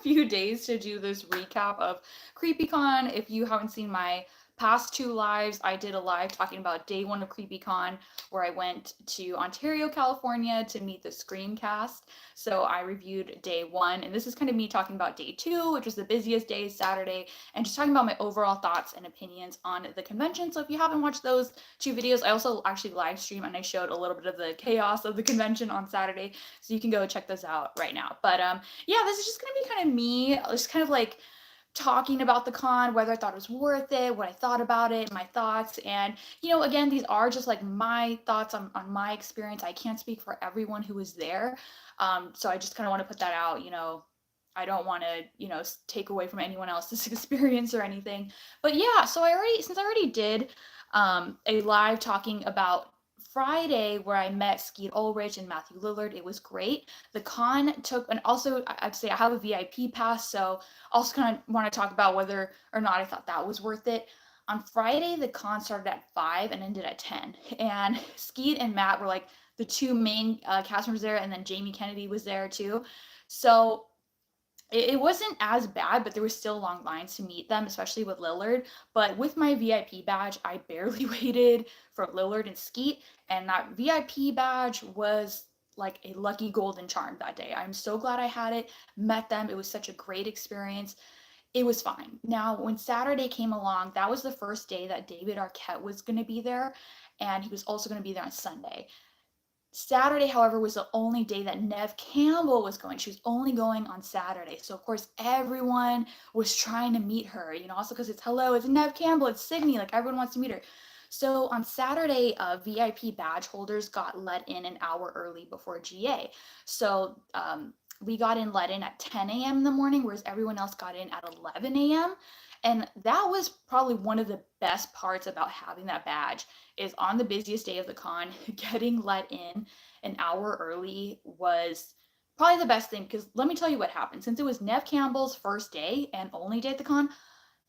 few days to do this recap of CreepyCon. If you haven't seen my past two lives, I did a live talking about day one of CreepyCon, where I went to Ontario, California to meet the Screamcast. So I reviewed day one, and this is kind of me talking about day two, which was the busiest day, Saturday, and just talking about my overall thoughts and opinions on the convention. So if you haven't watched those two videos, I also actually live stream and I showed a little bit of the chaos of the convention on Saturday. So you can go check those out right now. But yeah, this is just gonna be kind of me, just kind of like talking about the con, whether I thought it was worth it, what I thought about it, my thoughts. And, again, these are just like my thoughts on my experience. I can't speak for everyone who was there. So I just kind of want to put that out. I don't want to, take away from anyone else's experience or anything. But yeah, so since I already did a live talking about Friday where I met Skeet Ulrich and Matthew Lillard. It was great. The con took, and also I'd say I have a VIP pass, so also kind of want to talk about whether or not I thought that was worth it. On Friday, the con started at 5 and ended at 10. And Skeet and Matt were like the two main cast members there, and then Jamie Kennedy was there too. So it wasn't as bad, but there was still long lines to meet them, especially with Lillard. But with my VIP badge, I barely waited for Lillard and Skeet, and that VIP badge was like a lucky golden charm that day. I'm so glad I had it, met them. It was such a great experience. It was fine. Now, when Saturday came along, that was the first day that David Arquette was going to be there, and he was also going to be there on Sunday. Saturday, however, was the only day that Neve Campbell was going. She was only going on Saturday. So, of course, everyone was trying to meet her, also because hello, it's Neve Campbell, it's Sydney, like everyone wants to meet her. So on Saturday, VIP badge holders got let in an hour early before GA. So we got let in at 10 a.m. in the morning, whereas everyone else got in at 11 a.m. And that was probably one of the best parts about having that badge is on the busiest day of the con, getting let in an hour early was probably the best thing because let me tell you what happened. Since it was Neve Campbell's first day and only day at the con,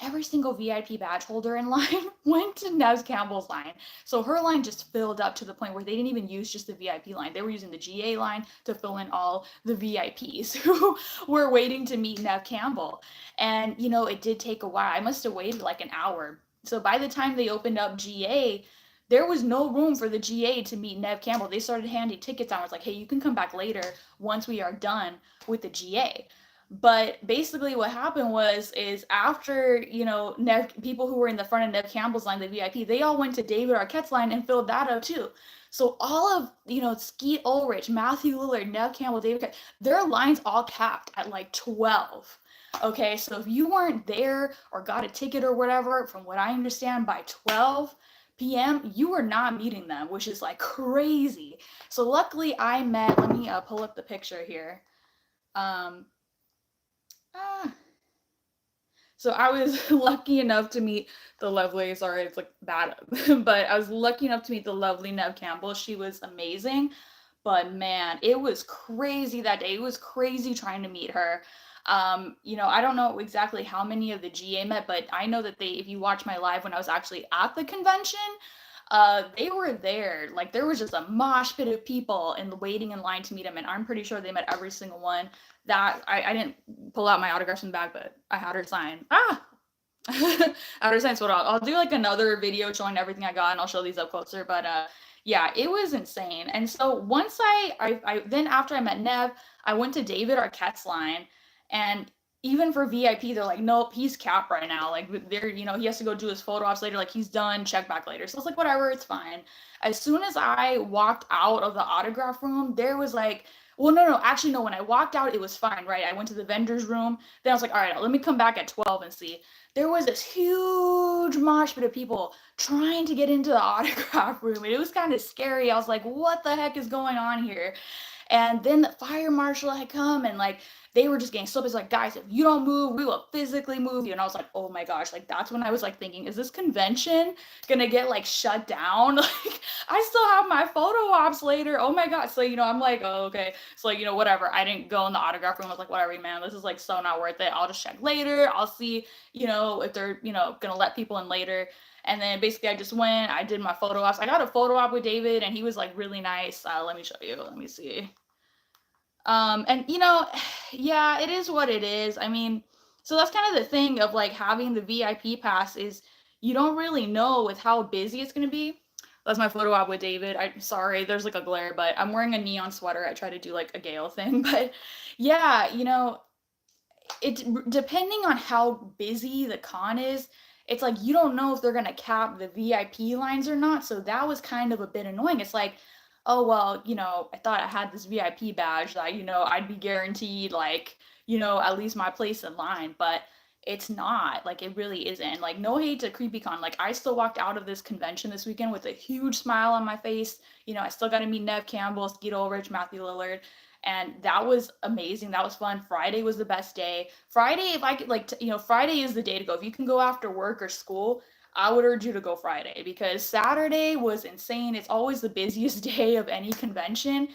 every single VIP badge holder in line went to Neve Campbell's line. So her line just filled up to the point where they didn't even use just the VIP line. They were using the GA line to fill in all the VIPs who were waiting to meet Neve Campbell. And, it did take a while. I must have waited like an hour. So by the time they opened up GA, there was no room for the GA to meet Neve Campbell. They started handing tickets out. It's like, hey, you can come back later once we are done with the GA. But basically what happened is after, people who were in the front of Neve Campbell's line, the VIP, they all went to David Arquette's line and filled that up too. So all of, Skeet Ulrich, Matthew Lillard, Neve Campbell, David Arquette, their lines all capped at like 12. Okay, so if you weren't there or got a ticket or whatever, from what I understand, by 12 p.m., you were not meeting them, which is like crazy. So luckily I met, let me pull up the picture here. Um, ah, So I was lucky enough to meet the lovely, sorry, it's like bad, but I was lucky enough to meet the lovely Neve Campbell. She was amazing. But man, it was crazy that day. It was crazy trying to meet her. I don't know exactly how many of the GA met, but I know that if you watch my live when I was actually at the convention, they were there. Like there was just a mosh pit of people and waiting in line to meet him, and I'm pretty sure they met every single one. That I didn't pull out my autographs from the bag, but I had her sign. I had her sign. So I'll do like another video showing everything I got, and I'll show these up closer. But yeah, it was insane. And so once I then after I met Neve, I went to David Arquette's line, and even for VIP, they're like, nope, he's capped right now. Like they're, he has to go do his photo ops later. Like he's done, check back later. So it's like, whatever, it's fine. As soon as I walked out of the autograph room, there was like, well, no, actually, no, when I walked out, it was fine, right? I went to the vendor's room. Then I was like, all right, let me come back at 12 and see. There was this huge mosh pit of people trying to get into the autograph room. And it was kind of scary. I was like, what the heck is going on here? And then the fire marshal had come and like they were just getting so busy, like, guys, if you don't move, we will physically move you. And I was like, oh my gosh, like that's when I was like thinking, is this convention gonna get like shut down? Like I still have my photo ops later. Oh my god. So, I'm like, oh, okay. So like, whatever. I didn't go in the autograph room. I was like, whatever, man, this is like so not worth it. I'll just check later. I'll see, if they're, gonna let people in later. And then basically I just went, I did my photo ops. I got a photo op with David and he was like really nice. Let me show you. Let me see. And yeah, it is what it is. I mean, so that's kind of the thing of like having the VIP pass is you don't really know with how busy it's gonna be. That's my photo op with David. I'm sorry, there's like a glare, but I'm wearing a neon sweater. I try to do like a Gale thing, but yeah, it depending on how busy the con is, it's like you don't know if they're gonna cap the VIP lines or not. So that was kind of a bit annoying. It's like, oh well, I thought I had this VIP badge that I'd be guaranteed like at least my place in line, but it's not like it really isn't. Like no hate to CreepyCon, like I still walked out of this convention this weekend with a huge smile on my face. I still got to meet Nev Campbell, Skeet Ulrich, Matthew Lillard, and that was amazing. That was fun. Friday was the best day. Friday, if I could, like, Friday is the day to go. If you can go after work or school, I would urge you to go Friday because Saturday was insane. It's always the busiest day of any convention.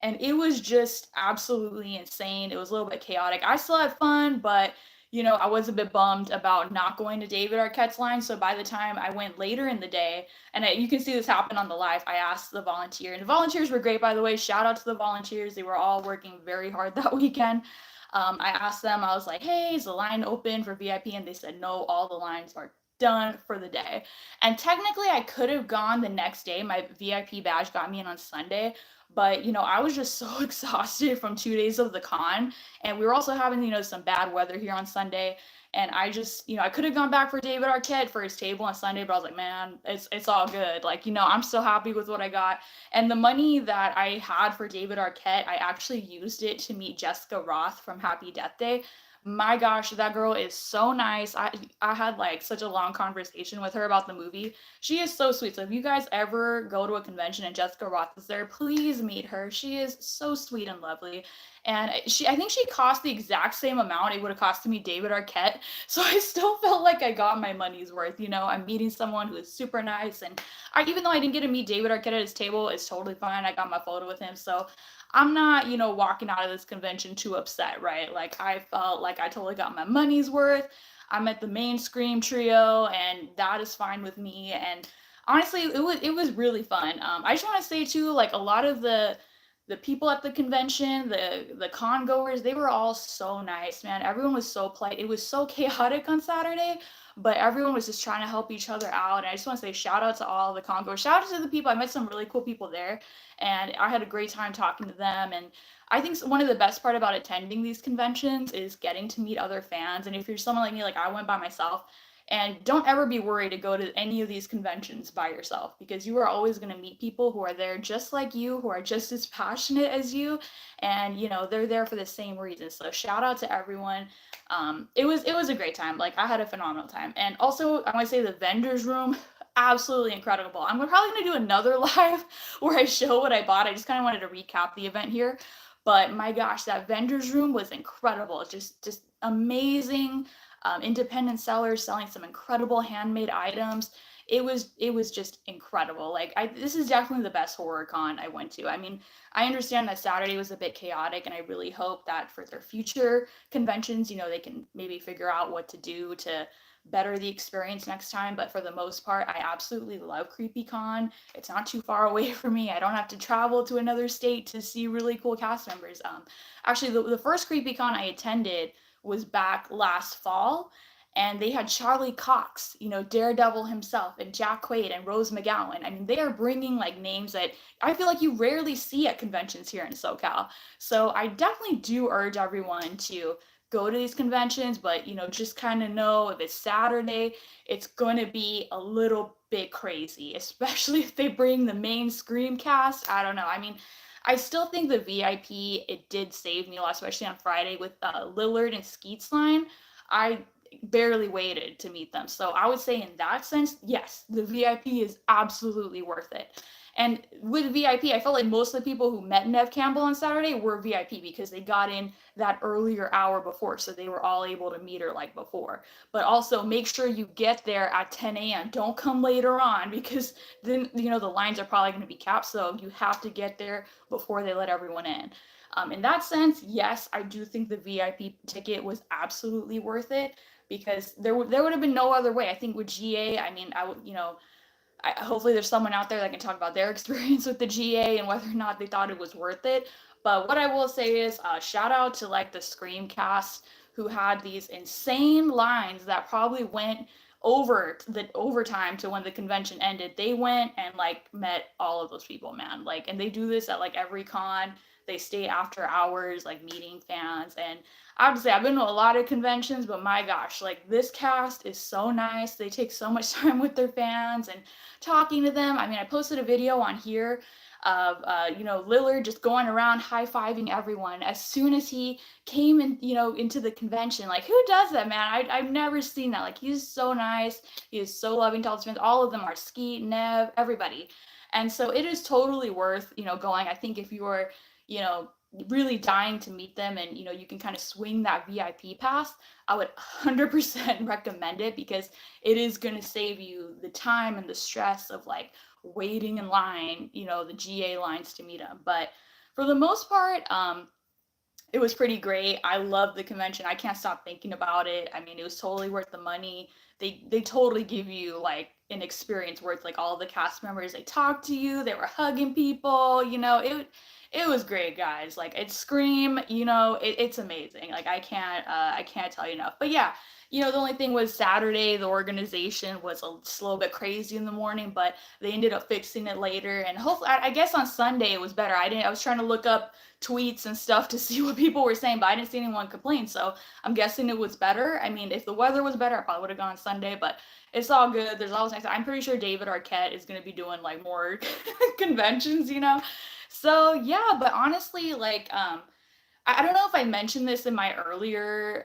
And it was just absolutely insane. It was a little bit chaotic. I still had fun, but I was a bit bummed about not going to David Arquette's line. So by the time I went later in the day, and you can see this happen on the live, I asked the volunteer, and the volunteers were great, by the way. Shout out to the volunteers. They were all working very hard that weekend. I asked them, I was like, hey, is the line open for VIP? And they said, no, all the lines are done for the day. And technically, I could have gone the next day. My VIP badge got me in on Sunday. But, I was just so exhausted from 2 days of the con. And we were also having, some bad weather here on Sunday. And I just, I could have gone back for David Arquette for his table on Sunday, but I was like, man, it's all good. Like, I'm still happy with what I got. And the money that I had for David Arquette, I actually used it to meet Jessica Roth from Happy Death Day. My gosh, that girl is so nice. I had like such a long conversation with her about the movie. She is so sweet. So if you guys ever go to a convention and Jessica Roth is there, please meet her. She is so sweet and lovely. And I think she cost the exact same amount it would have cost to meet David Arquette. So I still felt like I got my money's worth. I'm meeting someone who is super nice, and even though I didn't get to meet David Arquette at his table, it's totally fine. I got my photo with him, so I'm not, walking out of this convention too upset, right? Like I felt like I totally got my money's worth. I met the main Scream trio, and that is fine with me. And honestly, it was really fun. I just want to say too, like a lot of the people at the convention, the con goers, they were all so nice, man. Everyone was so polite. It was so chaotic on Saturday, but everyone was just trying to help each other out. And I just want to say shout out to all the con goers. Shout out to the people. I met some really cool people there, and I had a great time talking to them. And I think one of the best part about attending these conventions is getting to meet other fans. And if you're someone like me, like I went by myself, and don't ever be worried to go to any of these conventions by yourself because you are always going to meet people who are there just like you, who are just as passionate as you, and they're there for the same reasons. So shout out to everyone. It was a great time. Like I had a phenomenal time, and also I want to say the vendors room. Absolutely incredible. I'm probably going to do another live where I show what I bought. I just kind of wanted to recap the event here, but my gosh, that vendors room was incredible. Just amazing, independent sellers selling some incredible handmade items. It was just incredible. Like this is definitely the best horror con I went to. I mean, I understand that Saturday was a bit chaotic, and I really hope that for their future conventions, they can maybe figure out what to do to better the experience next time. But for the most part, I absolutely love CreepyCon. It's not too far away from me. I don't have to travel to another state to see really cool cast members. Actually, the first CreepyCon I attended was back last fall, and they had Charlie Cox, Daredevil himself, and Jack Quaid and Rose McGowan. I mean, they are bringing like names that I feel like you rarely see at conventions here in SoCal. So I definitely do urge everyone to go to these conventions, but just kind of know if it's Saturday, it's going to be a little bit crazy, especially if they bring the main Scream cast. I don't know. I mean, I still think the VIP, it did save me a lot, especially on Friday with Lillard and Skeet's line. I barely waited to meet them. So I would say in that sense, yes, the VIP is absolutely worth it. And with VIP, I felt like most of the people who met Nev Campbell on Saturday were VIP because they got in that earlier hour before, so they were all able to meet her like before. But also make sure you get there at 10 a.m. Don't come later on because then the lines are probably going to be capped, so you have to get there before they let everyone in. In that sense, yes, I do think the VIP ticket was absolutely worth it because there would have been no other way. I think with GA, I mean, I would hopefully there's someone out there that can talk about their experience with the GA and whether or not they thought it was worth it. But what I will say is, shout out to like the Scream cast who had these insane lines that probably went over the overtime to when the convention ended. They went and like met all of those people, man. Like, and they do this at like every con. They stay after hours, like meeting fans. And I have to say, I've been to a lot of conventions, but my gosh, like this cast is so nice. They take so much time with their fans and talking to them. I mean, I posted a video on here of Lillard just going around high-fiving everyone as soon as he came in, into the convention. Like, who does that, man? I've never seen that. Like, he's so nice. He is so loving to all his fans. All of them are Skeet, Nev, everybody. And so it is totally worth, going. I think if you are, you know, really dying to meet them and you can kind of swing that VIP pass, I would 100% recommend it because it is going to save you the time and the stress of like waiting in line, the GA lines to meet them. But for the most part, it was pretty great. I loved the convention. I can't stop thinking about it. I mean, it was totally worth the money. They totally give you like an experience worth like all the cast members. They talked to you. They were hugging people. It was great, guys. Like it's Scream. It's amazing. Like I can't tell you enough. But yeah, the only thing was Saturday. The organization was a little bit crazy in the morning, but they ended up fixing it later. And hopefully, I guess on Sunday it was better. I was trying to look up tweets and stuff to see what people were saying, but I didn't see anyone complain. So I'm guessing it was better. I mean, if the weather was better, I probably would have gone on Sunday, but it's all good. There's always next. I'm pretty sure David Arquette is going to be doing like more conventions. So yeah, but honestly, like, I don't know if I mentioned this in my earlier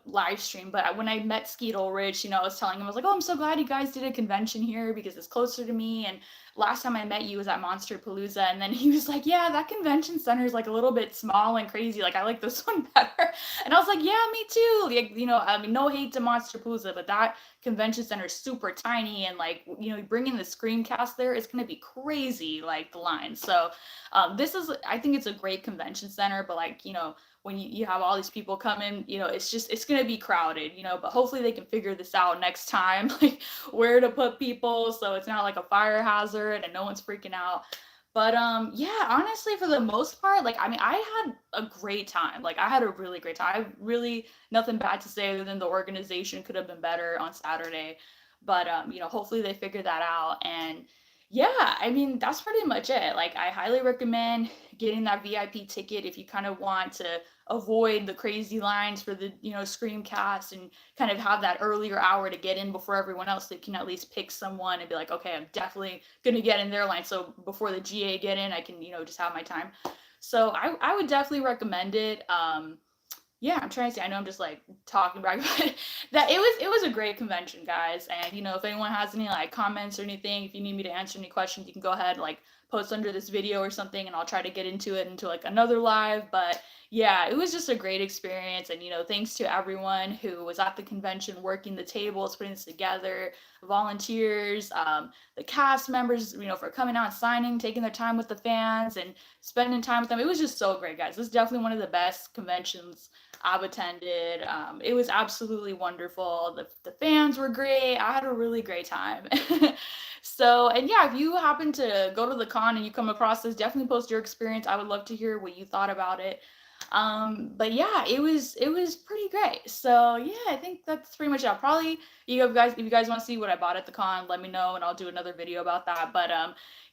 live stream, but when I met Skeet Ulrich, I was telling him, I was like, oh, I'm so glad you guys did a convention here because it's closer to me. And last time I met you was at Monster Palooza. And then he was like, yeah, that convention center is like a little bit small and crazy. Like, I like this one better. And I was like, yeah, me too. Like, I mean, no hate to Monster Palooza, but that convention center is super tiny. And like, bringing the Scream cast there is going to be crazy, like the line. So, I think it's a great convention center, but like, when you have all these people coming, it's going to be crowded, but hopefully they can figure this out next time, like where to put people so it's not like a fire hazard and no one's freaking out. But yeah, honestly, for the most part, like, I mean, I had a great time. Like, I had a really great time. I really nothing bad to say other than the organization could have been better on Saturday. But hopefully they figure that out. And yeah, I mean, that's pretty much it. Like, I highly recommend getting that VIP ticket if you kind of want to avoid the crazy lines for the, Screamcast and kind of have that earlier hour to get in before everyone else. So you can at least pick someone and be like, okay, I'm definitely going to get in their line. So before the GA get in, I can, just have my time. So I would definitely recommend it. Yeah, I'm trying to see. I know I'm just like talking about it. That it was a great convention, guys. And if anyone has any like comments or anything, if you need me to answer any questions, you can go ahead like post under this video or something, and I'll try to get into it into like another live. But yeah, it was just a great experience, and thanks to everyone who was at the convention working the tables, putting this together, volunteers, the cast members, for coming out and signing, taking their time with the fans, and spending time with them. It was just so great, guys. This is definitely one of the best conventions I've attended. It was absolutely wonderful. The fans were great. I had a really great time. So, and yeah, if you happen to go to the con and you come across this, definitely post your experience. I would love to hear what you thought about it. But yeah, it was pretty great. So yeah, I think that's pretty much it. I'll probably if you guys want to see what I bought at the con, let me know and I'll do another video about that. But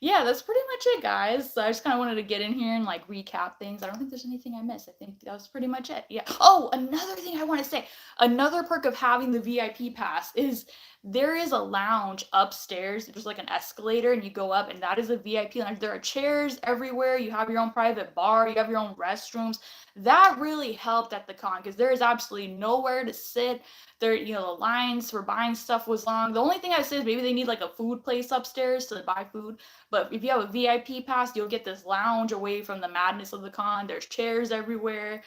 yeah, that's pretty much it, guys. So I just kind of wanted to get in here and like recap things. I don't think there's anything I missed. I think that was pretty much it. Yeah. Oh, another thing I want to say. Another perk of having the VIP pass is there is a lounge upstairs. There's like an escalator and you go up and that is a VIP lounge. There are chairs everywhere. You have your own private bar. You have your own restrooms. That really helped at the con because there is absolutely nowhere to sit. There, the lines for buying stuff was long. The only thing I say is maybe they need like a food place upstairs to buy food. But if you have a VIP pass, you'll get this lounge away from the madness of the con. There's chairs everywhere.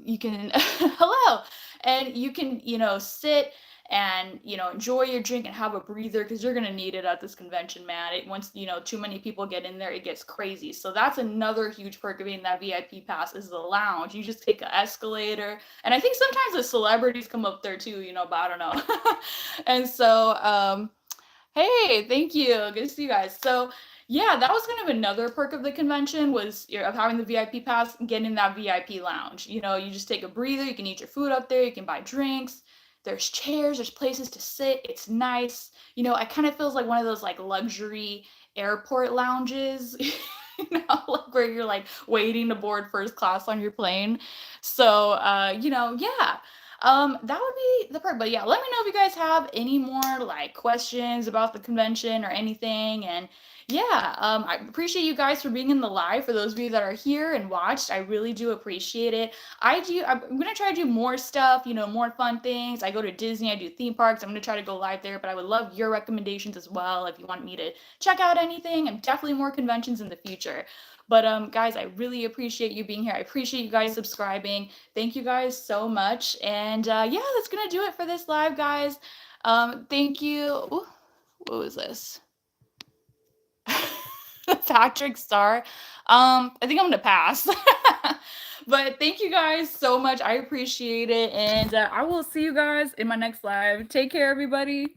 You can, hello, and you can, sit and enjoy your drink and have a breather because you're gonna need it at this convention, man. Once too many people get in there, it gets crazy. So that's another huge perk of getting that VIP pass is the lounge. You just take an escalator, and I think sometimes the celebrities come up there too, but I don't know. And so Hey, thank you. Good to see you guys. So, yeah, that was kind of another perk of the convention was of having the VIP pass, getting that VIP lounge. You know, you just take a breather, you can eat your food up there, you can buy drinks. There's chairs, there's places to sit. It's nice. You know, it kind of feels like one of those like luxury airport lounges, like where you're like waiting to board first class on your plane. So, yeah. That would be the part. But yeah, let me know if you guys have any more like questions about the convention or anything. And yeah, I appreciate you guys for being in the live. For those of you that are here and watched, I really do appreciate it. I'm gonna try to do more stuff, more fun things. I go to Disney, I do theme parks. I'm gonna try to go live there, but I would love your recommendations as well if you want me to check out anything. And definitely more conventions in the future. But guys, I really appreciate you being here. I appreciate you guys subscribing. Thank you guys so much. And yeah, that's gonna do it for this live, guys. Thank you. Ooh, what was this? Patrick Star. I think I'm gonna pass. But thank you guys so much. I appreciate it. And I will see you guys in my next live. Take care, everybody.